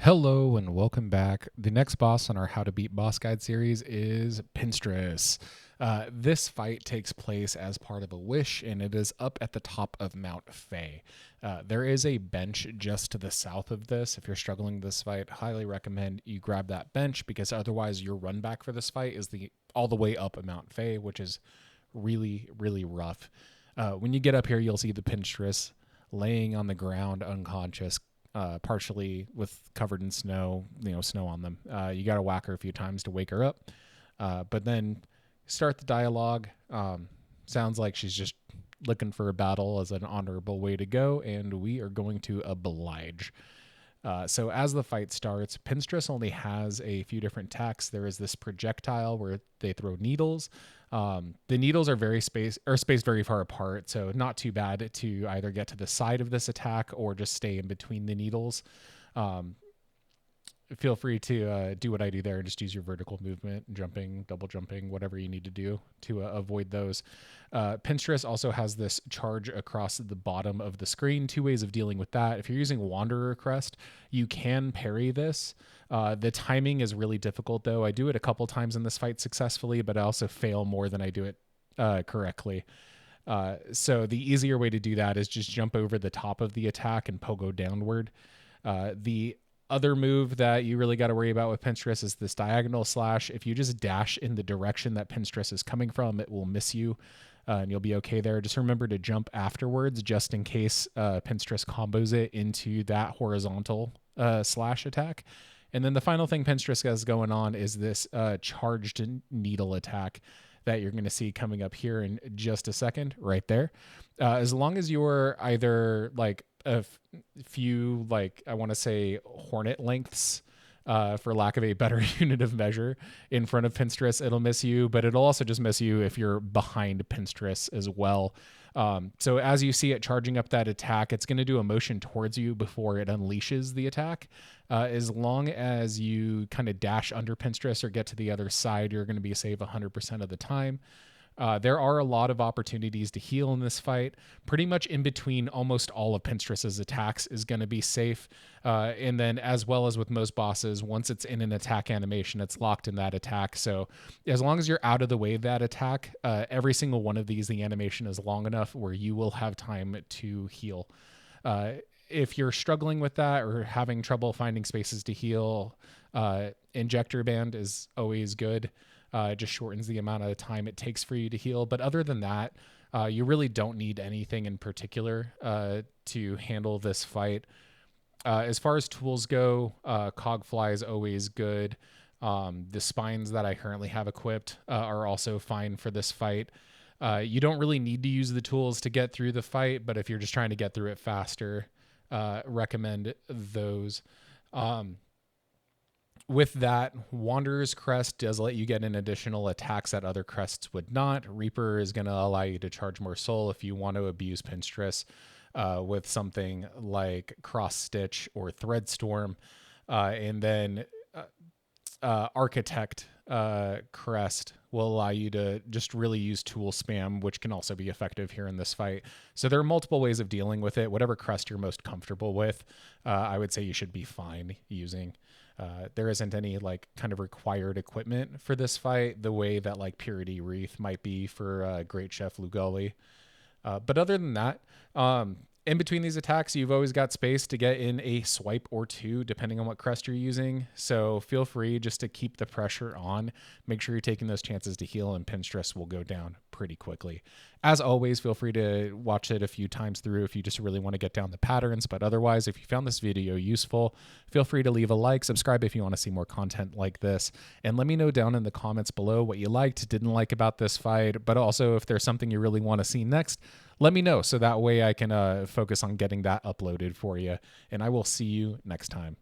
Hello and welcome back. The next boss on our How to Beat Boss Guide series is Pinstress. This fight takes place as part of a wish, and it is up at the top of Mount Fay. There is a bench just to the south of this. If you're struggling with this fight, highly recommend you grab that bench because otherwise your run back for this fight is all the way up at Mount Fay, which is really, really rough. When you get up here, you'll see the Pinstress laying on the ground unconscious, partially covered in snow, snow on them. You got to whack her a few times to wake her up. But then start the dialogue. Sounds like she's just looking for a battle as an honorable way to go, and we are going to oblige. So as the fight starts, Pinstress only has a few different attacks. There is this projectile where they throw needles. The needles are spaced very far apart, so not too bad to either get to the side of this attack or just stay in between the needles. Feel free to do what I do there and just use your vertical movement, jumping, double jumping, whatever you need to do to avoid those. Pinstress also has this charge across the bottom of the screen. Two ways of dealing with that. If you're using Wanderer Crest, you can parry this. The timing is really difficult, though. I do it a couple times in this fight successfully, but I also fail more than I do it correctly. So the easier way to do that is just jump over the top of the attack and pogo downward. The other move that you really got to worry about with Pinstress is this diagonal slash. If you just dash in the direction that Pinstress is coming from, it will miss you, and you'll be okay there. Just remember to jump afterwards, just in case Pinstress combos it into that horizontal slash attack. And then the final thing Pinstress has going on is this charged needle attack that you're going to see coming up here in just a second, right there. As long as you're either like a few, like I want to say hornet lengths, for lack of a better unit of measure, in front of Pinstress, it'll miss you, but it'll also just miss you if you're behind Pinstress as well. So as you see it charging up that attack, it's going to do a motion towards you before it unleashes the attack. As long as you kind of dash under Pinstress or get to the other side, you're going to be safe 100% of the time. There are a lot of opportunities to heal in this fight. Pretty much in between almost all of Pinstress's attacks is going to be safe. And then as well as with most bosses, once it's in an attack animation, it's locked in that attack. So as long as you're out of the way of that attack, every single one of these, the animation is long enough where you will have time to heal. If you're struggling with that or having trouble finding spaces to heal, Injector Band is always good. It just shortens the amount of time it takes for you to heal. But other than that, you really don't need anything in particular to handle this fight. As far as tools go, Cogfly is always good. The spines that I currently have equipped are also fine for this fight. You don't really need to use the tools to get through the fight, but if you're just trying to get through it faster, recommend those. With that, Wanderer's Crest does let you get in additional attacks that other crests would not. Reaper is going to allow you to charge more soul if you want to abuse Pinstress with something like Cross Stitch or Thread Storm. And then Architect Crest will allow you to just really use tool spam, which can also be effective here in this fight. So there are multiple ways of dealing with it. Whatever crest you're most comfortable with, I would say you should be fine using. There isn't any like kind of required equipment for this fight the way that like Purity Wreath might be for Great Chef Lugali. But other than that, in between these attacks, you've always got space to get in a swipe or two, depending on what crest you're using. So feel free just to keep the pressure on. Make sure you're taking those chances to heal, and Pinstress will go down pretty quickly. As always, feel free to watch it a few times through if you just really want to get down the patterns. But otherwise, if you found this video useful, feel free to leave a like, subscribe if you want to see more content like this, and let me know down in the comments below what you liked, didn't like about this fight, but also if there's something you really want to see next, let me know so that way I can focus on getting that uploaded for you. And I will see you next time.